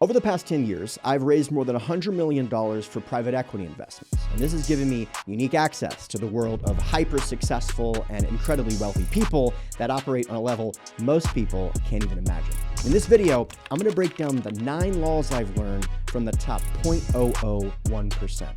Over the past 10 years, I've raised more than $100 million for private equity investments, and this has given me unique access to the world of hyper-successful and incredibly wealthy people that operate on a level most people can't even imagine. In this video, I'm going to break down the 9 laws I've learned from the top 0.001%.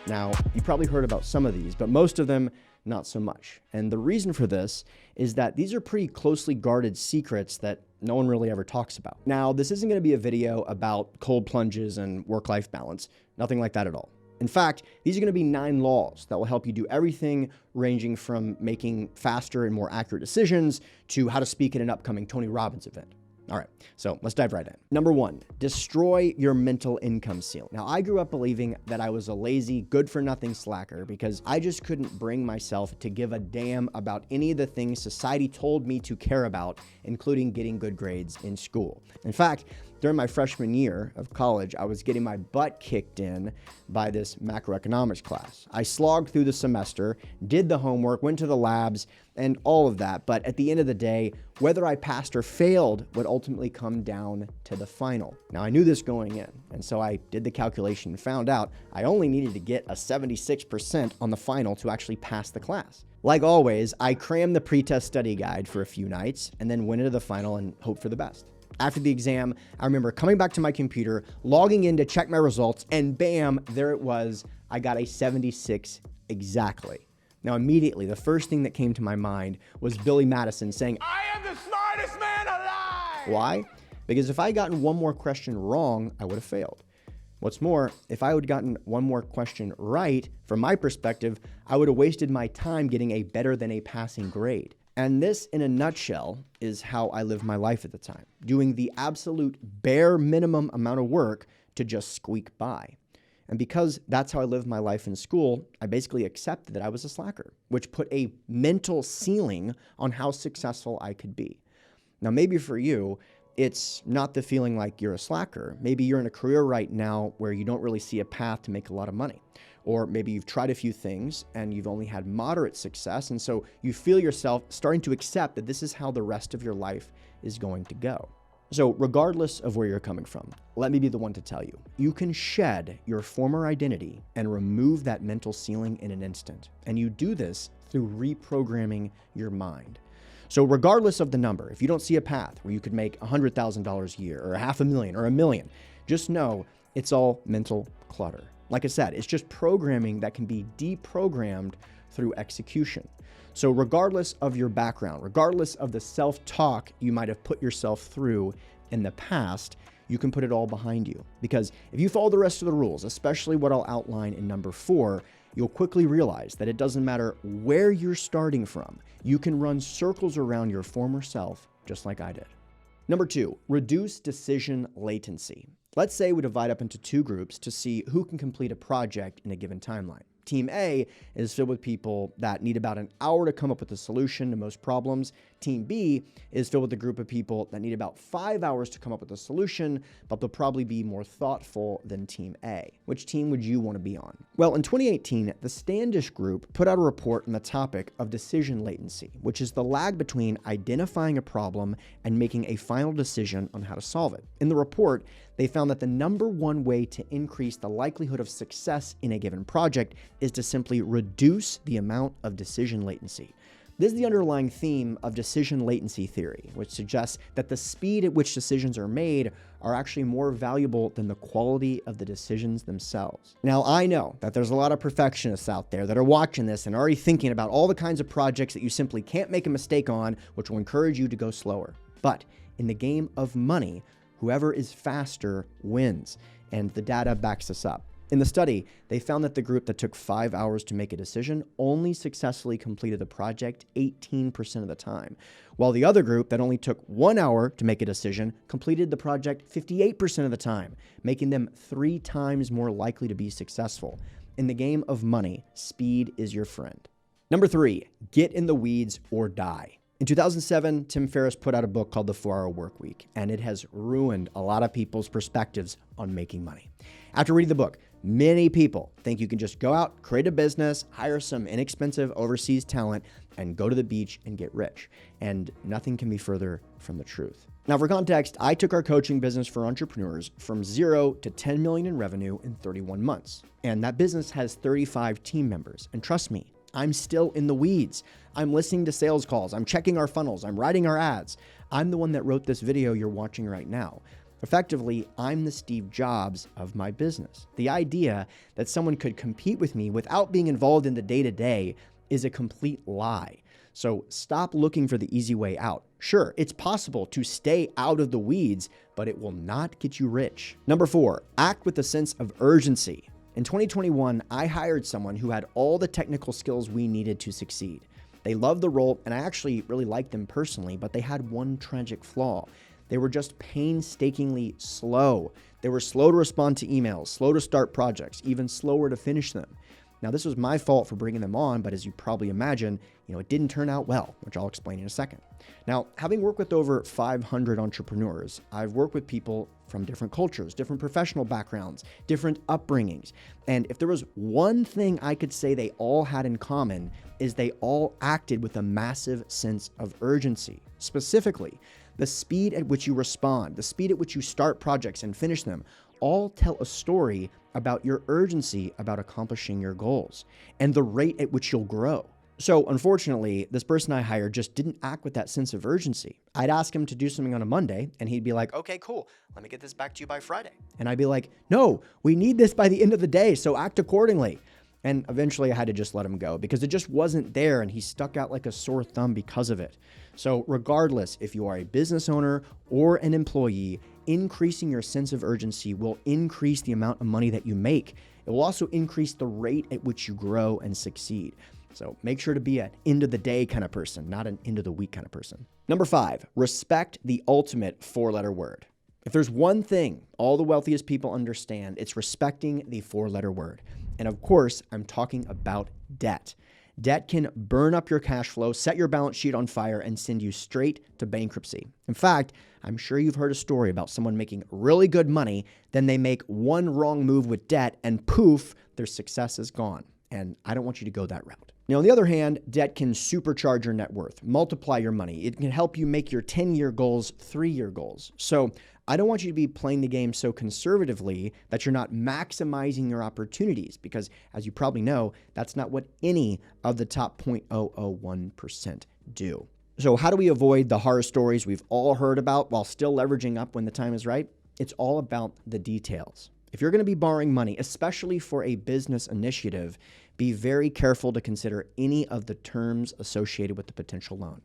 Now, you probably heard about some of these, but most of them not so much. And the reason for this is that these are pretty closely guarded secrets that no one really ever talks about. Now, this isn't going to be a video about cold plunges and work-life balance. Nothing like that at all. In fact, these are going to be 9 laws that will help you do everything ranging from making faster and more accurate decisions to how to speak at an upcoming Tony Robbins event. All right, so let's dive right in. Number 1, destroy your mental income ceiling. Now, I grew up believing that I was a lazy, good-for-nothing slacker because I just couldn't bring myself to give a damn about any of the things society told me to care about, including getting good grades in school. In fact, during my freshman year of college, I was getting my butt kicked in by this macroeconomics class. I slogged through the semester, did the homework, went to the labs, and all of that. But at the end of the day, whether I passed or failed would ultimately come down to the final. Now, I knew this going in, and so I did the calculation and found out I only needed to get a 76% on the final to actually pass the class. Like always, I crammed the pretest study guide for a few nights and then went into the final and hoped for the best. After the exam, I remember coming back to my computer, logging in to check my results, and bam, there it was. I got a 76 exactly. Now, immediately, the first thing that came to my mind was Billy Madison saying, "I am the smartest man alive!" Why? Because if I had gotten one more question wrong, I would have failed. What's more, if I had gotten one more question right, from my perspective, I would have wasted my time getting a better than a passing grade. And this, in a nutshell, is how I lived my life at the time, doing the absolute bare minimum amount of work to just squeak by. And because that's how I lived my life in school, I basically accepted that I was a slacker, which put a mental ceiling on how successful I could be. Now, maybe for you, it's not the feeling like you're a slacker. Maybe you're in a career right now where you don't really see a path to make a lot of money. Or maybe you've tried a few things and you've only had moderate success, and so you feel yourself starting to accept that this is how the rest of your life is going to go. So regardless of where you're coming from, let me be the one to tell you, you can shed your former identity and remove that mental ceiling in an instant. And you do this through reprogramming your mind. So regardless of the number, if you don't see a path where you could make $100,000 a year or $500,000 or $1 million, just know it's all mental clutter. Like I said, it's just programming that can be deprogrammed through execution. So regardless of your background, regardless of the self-talk you might have put yourself through in the past, you can put it all behind you. Because if you follow the rest of the rules, especially what I'll outline in number 4, you'll quickly realize that it doesn't matter where you're starting from. You can run circles around your former self just like I did. Number 2, reduce decision latency. Let's say we divide up into 2 groups to see who can complete a project in a given timeline. Team A is filled with people that need about an hour to come up with a solution to most problems. Team B is filled with a group of people that need about 5 hours to come up with a solution, but they'll probably be more thoughtful than Team A. Which team would you want to be on? Well, in 2018, the Standish Group put out a report on the topic of decision latency, which is the lag between identifying a problem and making a final decision on how to solve it. In the report, they found that the number 1 way to increase the likelihood of success in a given project is to simply reduce the amount of decision latency. This is the underlying theme of decision latency theory, which suggests that the speed at which decisions are made are actually more valuable than the quality of the decisions themselves. Now, I know that there's a lot of perfectionists out there that are watching this and already thinking about all the kinds of projects that you simply can't make a mistake on, which will encourage you to go slower. But in the game of money, whoever is faster wins, and the data backs this up. In the study, they found that the group that took 5 hours to make a decision only successfully completed the project 18% of the time, while the other group that only took 1 hour to make a decision completed the project 58% of the time, making them 3 times more likely to be successful. In the game of money, speed is your friend. Number 3, get in the weeds or die. In 2007, Tim Ferriss put out a book called The 4-Hour Workweek, and it has ruined a lot of people's perspectives on making money. After reading the book, Many people think you can just go out, create a business, hire some inexpensive overseas talent, and go to the beach and get rich. And nothing can be further from the truth. Now, for context, I took our coaching business for entrepreneurs from 0 to 10 million in revenue in 31 months. And that business has 35 team members. And trust me, I'm still in the weeds. I'm listening to sales calls. I'm checking our funnels. I'm writing our ads. I'm the one that wrote this video you're watching right now. Effectively, I'm the Steve Jobs of my business. The idea that someone could compete with me without being involved in the day-to-day is a complete lie. So stop looking for the easy way out. Sure, it's possible to stay out of the weeds, but it will not get you rich. Number 4, act with a sense of urgency. In 2021, I hired someone who had all the technical skills we needed to succeed. They loved the role, and I actually really liked them personally, but they had one tragic flaw. They were just painstakingly slow. They were slow to respond to emails, slow to start projects, even slower to finish them. Now, this was my fault for bringing them on, but as you probably imagine, it didn't turn out well, which I'll explain in a second. Now, having worked with over 500 entrepreneurs, I've worked with people from different cultures, different professional backgrounds, different upbringings. And if there was one thing I could say they all had in common, is they all acted with a massive sense of urgency. Specifically, the speed at which you respond, the speed at which you start projects and finish them, all tell a story about your urgency about accomplishing your goals and the rate at which you'll grow. So unfortunately, this person I hired just didn't act with that sense of urgency. I'd ask him to do something on a Monday and he'd be like, okay, cool. Let me get this back to you by Friday. And I'd be like, no, we need this by the end of the day. So act accordingly. And eventually I had to just let him go because it just wasn't there and he stuck out like a sore thumb because of it. So regardless, if you are a business owner or an employee, increasing your sense of urgency will increase the amount of money that you make. It will also increase the rate at which you grow and succeed. So make sure to be an end of the day kind of person, not an end of the week kind of person. Number 5, respect the ultimate 4-letter word. If there's one thing all the wealthiest people understand, it's respecting the 4-letter word. And of course, I'm talking about debt. Debt can burn up your cash flow, set your balance sheet on fire, and send you straight to bankruptcy. In fact, I'm sure you've heard a story about someone making really good money, then they make one wrong move with debt, and poof, their success is gone. And I don't want you to go that route. Now, on the other hand, debt can supercharge your net worth, multiply your money. It can help you make your 10-year goals 3-year goals. So I don't want you to be playing the game so conservatively that you're not maximizing your opportunities because, as you probably know, that's not what any of the top 0.001% do. So how do we avoid the horror stories we've all heard about while still leveraging up when the time is right? It's all about the details. If you're going to be borrowing money, especially for a business initiative, be very careful to consider any of the terms associated with the potential loan.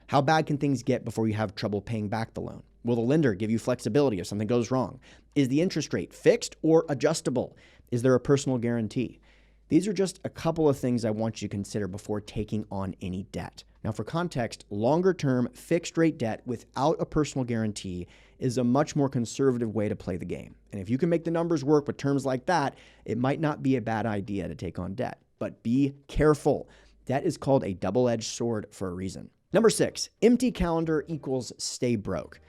How bad can things get before you have trouble paying back the loan? Will the lender give you flexibility if something goes wrong? Is the interest rate fixed or adjustable? Is there a personal guarantee? These are just a couple of things I want you to consider before taking on any debt. Now, for context, longer-term fixed rate debt without a personal guarantee is a much more conservative way to play the game. And if you can make the numbers work with terms like that, it might not be a bad idea to take on debt. But be careful. Debt is called a double-edged sword for a reason. Number 6, empty calendar equals stay broke.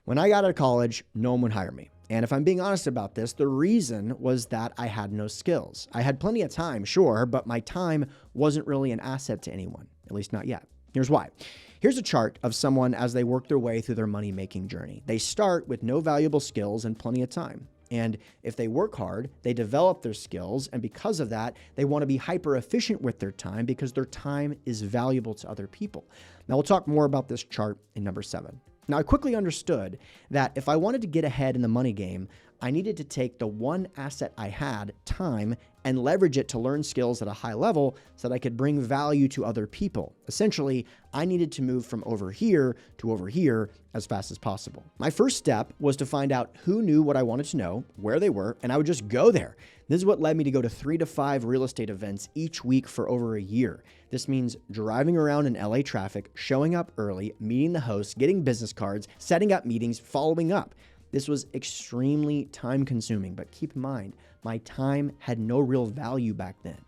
When I got out of college, no one would hire me. And if I'm being honest about this, the reason was that I had no skills. I had plenty of time, sure, but my time wasn't really an asset to anyone, at least not yet. Here's why. Here's a chart of someone as they work their way through their money-making journey. They start with no valuable skills and plenty of time. And if they work hard, they develop their skills. And because of that, they want to be hyper efficient with their time because their time is valuable to other people. Now, we'll talk more about this chart in number 7. Now, I quickly understood that if I wanted to get ahead in the money game, I needed to take the one asset I had, time, and leverage it to learn skills at a high level so that I could bring value to other people. Essentially, I needed to move from over here to over here as fast as possible. My first step was to find out who knew what I wanted to know, where they were, and I would just go there. This is what led me to go to 3 to 5 real estate events each week for over a year. This means driving around in LA traffic, showing up early, meeting the hosts, getting business cards, setting up meetings, following up. This was extremely time consuming, but keep in mind, my time had no real value back then.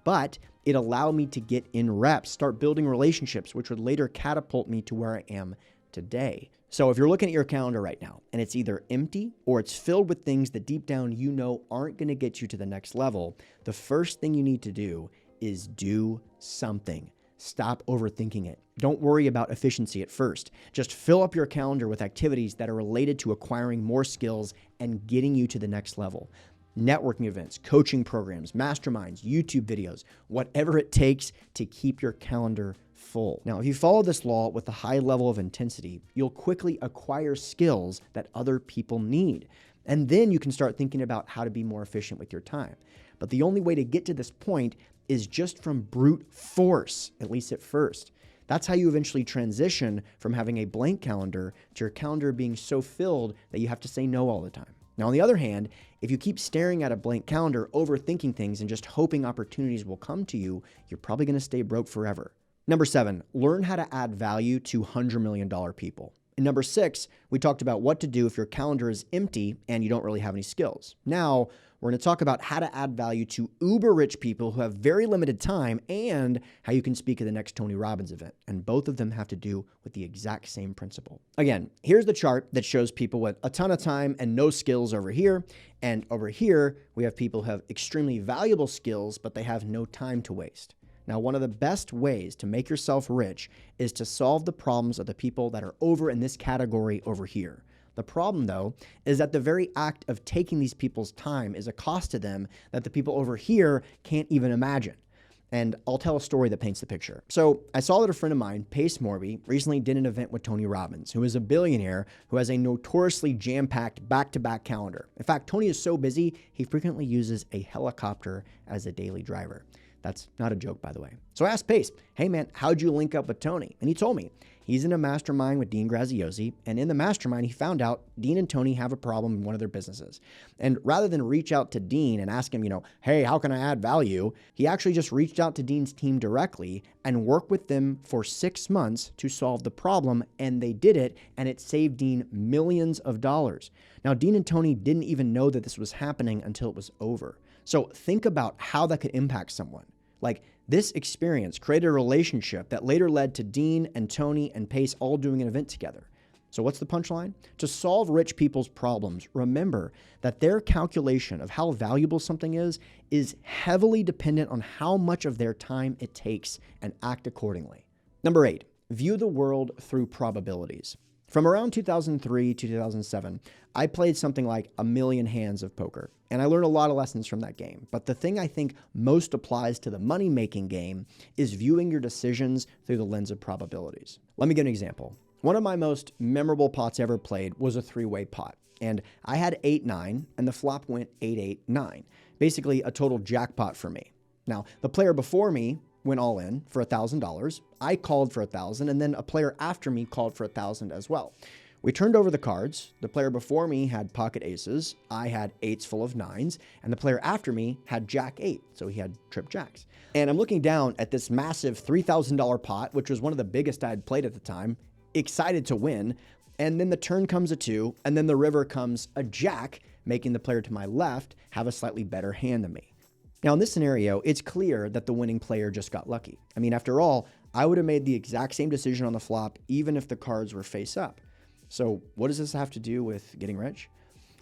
But it allowed me to get in reps, start building relationships, which would later catapult me to where I am today. So if you're looking at your calendar right now and it's either empty or it's filled with things that deep down you know aren't going to get you to the next level, the first thing you need to do is do something. Stop overthinking it. Don't worry about efficiency at first. Just fill up your calendar with activities that are related to acquiring more skills and getting you to the next level. Networking events, coaching programs, masterminds, YouTube videos, whatever it takes to keep your calendar full. Now, if you follow this law with a high level of intensity, you'll quickly acquire skills that other people need. And then you can start thinking about how to be more efficient with your time. But the only way to get to this point is just from brute force, at least at first. That's how you eventually transition from having a blank calendar to your calendar being so filled that you have to say no all the time. Now, on the other hand, if you keep staring at a blank calendar, overthinking things, and just hoping opportunities will come to you, you're probably going to stay broke forever. Number 7, learn how to add value to $100 million people. And number 6, we talked about what to do if your calendar is empty and you don't really have any skills. Now, we're going to talk about how to add value to uber rich people who have very limited time and how you can speak at the next Tony Robbins event. And both of them have to do with the exact same principle. Again, here's the chart that shows people with a ton of time and no skills over here. And over here, we have people who have extremely valuable skills, but they have no time to waste. Now, one of the best ways to make yourself rich is to solve the problems of the people that are over in this category over here. The problem, though, is that the very act of taking these people's time is a cost to them that the people over here can't even imagine. And I'll tell a story that paints the picture. So I saw that a friend of mine, Pace Morby, recently did an event with Tony Robbins, who is a billionaire who has a notoriously jam-packed back-to-back calendar. In fact, Tony is so busy, he frequently uses a helicopter as a daily driver. That's not a joke, by the way. So I asked Pace, hey man, how'd you link up with Tony? And he told me he's in a mastermind with Dean Graziosi. And in the mastermind, he found out Dean and Tony have a problem in one of their businesses. And rather than reach out to Dean and ask him, hey, how can I add value? He actually just reached out to Dean's team directly and worked with them for 6 months to solve the problem. And they did it. And it saved Dean millions of dollars. Now, Dean and Tony didn't even know that this was happening until it was over. So think about how that could impact someone. Like, this experience created a relationship that later led to Dean and Tony and Pace all doing an event together. So what's the punchline? To solve rich people's problems, remember that their calculation of how valuable something is heavily dependent on how much of their time it takes, and act accordingly. Number 8, view the world through probabilities. From around 2003 to 2007, I played something like 1 million hands of poker, and I learned a lot of lessons from that game. But the thing I think most applies to the money-making game is viewing your decisions through the lens of probabilities. Let me give an example. One of my most memorable pots ever played was a 3-way pot, and I had 8-9, and the flop went 8-8-9, basically a total jackpot for me. Now, the player before me went all in for $1,000. I called for $1,000, and then a player after me called for $1,000 as well. We turned over the cards. The player before me had pocket aces. I had 8s full of 9s, and the player after me had jack 8, so he had trip jacks. And I'm looking down at this massive $3,000 pot, which was one of the biggest I had played at the time, excited to win. And then the turn comes a 2, and then the river comes a jack, making the player to my left have a slightly better hand than me. Now, in this scenario, it's clear that the winning player just got lucky. I mean, after all, I would have made the exact same decision on the flop, even if the cards were face up. So what does this have to do with getting rich?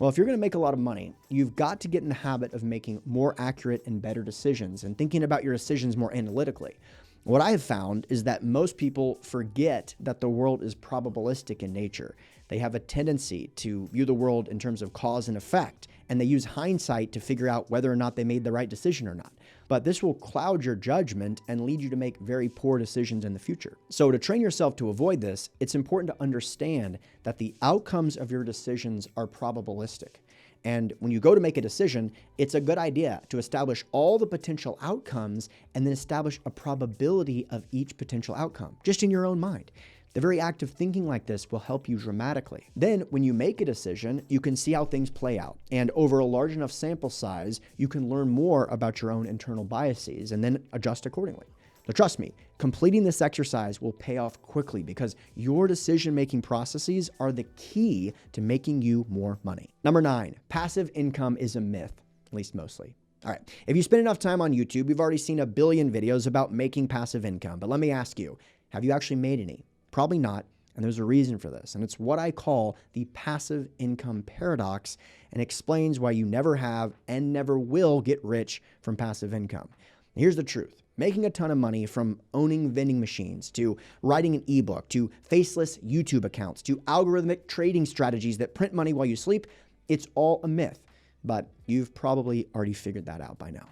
Well, if you're going to make a lot of money, you've got to get in the habit of making more accurate and better decisions and thinking about your decisions more analytically. What I have found is that most people forget that the world is probabilistic in nature. They have a tendency to view the world in terms of cause and effect, and they use hindsight to figure out whether or not they made the right decision or not. But this will cloud your judgment and lead you to make very poor decisions in the future. So to train yourself to avoid this, it's important to understand that the outcomes of your decisions are probabilistic. And when you go to make a decision, it's a good idea to establish all the potential outcomes and then establish a probability of each potential outcome, just in your own mind. The very act of thinking like this will help you dramatically. Then, when you make a decision, you can see how things play out. And over a large enough sample size, you can learn more about your own internal biases and then adjust accordingly. But trust me, completing this exercise will pay off quickly because your decision-making processes are the key to making you more money. Number 9, passive income is a myth, at least mostly. All right, if you spend enough time on YouTube, you've already seen a billion videos about making passive income. But let me ask you, have you actually made any? Probably not. And there's a reason for this. And it's what I call the passive income paradox, and explains why you never have and never will get rich from passive income. Here's the truth. Making a ton of money from owning vending machines, to writing an ebook, to faceless YouTube accounts, to algorithmic trading strategies that print money while you sleep, it's all a myth. But you've probably already figured that out by now.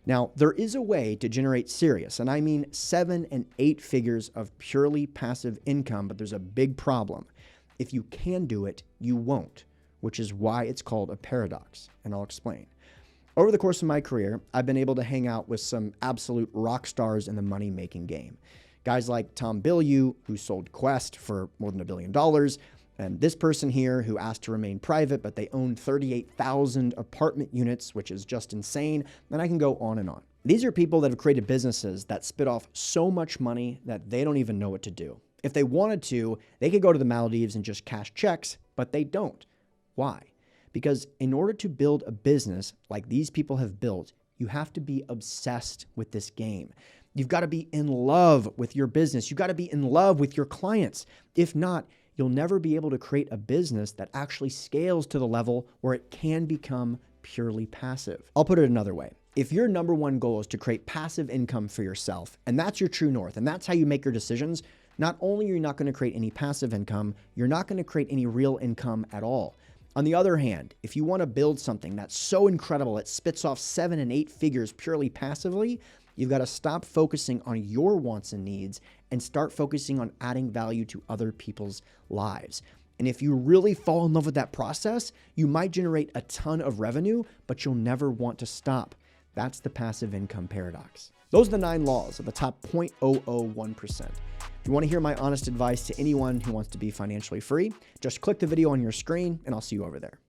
Now, there is a way to generate serious, and I mean 7 and 8 figures of purely passive income, but there's a big problem. If you can do it, you won't, which is why it's called a paradox, and I'll explain. Over the course of my career, I've been able to hang out with some absolute rock stars in the money-making game. Guys like Tom Bilyeu, who sold Quest for more than $1 billion, and this person here who asked to remain private, but they own 38,000 apartment units, which is just insane. And I can go on and on. These are people that have created businesses that spit off so much money that they don't even know what to do. If they wanted to, they could go to the Maldives and just cash checks, but they don't. Why? Because in order to build a business like these people have built, you have to be obsessed with this game. You've got to be in love with your business. You've got to be in love with your clients. If not, you'll never be able to create a business that actually scales to the level where it can become purely passive. I'll put it another way. If your number one goal is to create passive income for yourself, and that's your true north, and that's how you make your decisions, not only are you not going to create any passive income, you're not going to create any real income at all. On the other hand, if you want to build something that's so incredible it spits off 7 and 8 figures purely passively, you've got to stop focusing on your wants and needs and start focusing on adding value to other people's lives. And if you really fall in love with that process, you might generate a ton of revenue, but you'll never want to stop. That's the passive income paradox. Those are the 9 laws of the top 0.001%. If you want to hear my honest advice to anyone who wants to be financially free, just click the video on your screen and I'll see you over there.